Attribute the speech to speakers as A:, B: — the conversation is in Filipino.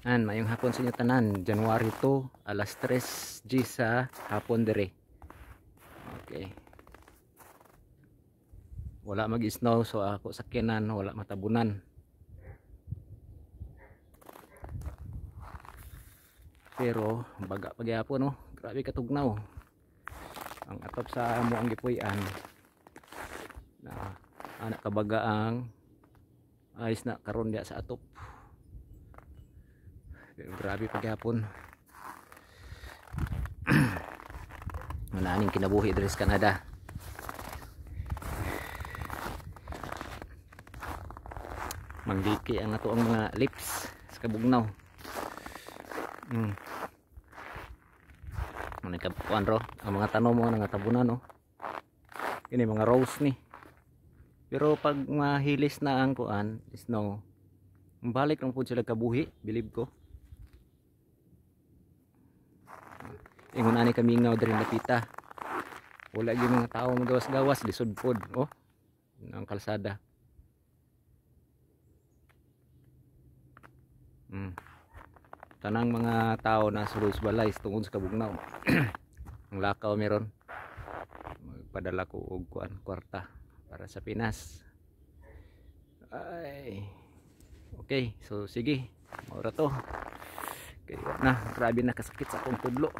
A: Mayong hapon sa inyo tanan. January 2, alas 3 G sa hapon dire. Okay. Wala mag-snow so ako sakyanan wala matabunan. Pero baga pagyapon no. Grabe katugnaw. Ang atop sa amo ang gipuy-an na anak kabaga ang ayos na karon dia sa atop. Grabe pagyapon. Mananing kinabuhi diri sa Canada. Mangliki ang ato ang mga lips sa kabugnaw. Ano kapuan ro ang mga tanom mo nga tabunan no. Kini mga rose ni. Pero pag mahilis na ang kuan, snow, balik lang pud sila kabuhi, believe ko. Ingon ani kami ngaw diri napita. Wala gyud mga tawo magawas-gawas lisod pod, oh. Ang kalsada. Tanang mga tao na sulod balay tungod sa kabugnaw. Ang lakaw meron. Magpadala ko og kuan kwarta para sa Pinas. Ay. Okay, so sige. Ora to. Okay, na grabe na kasakit sa akong tudlo.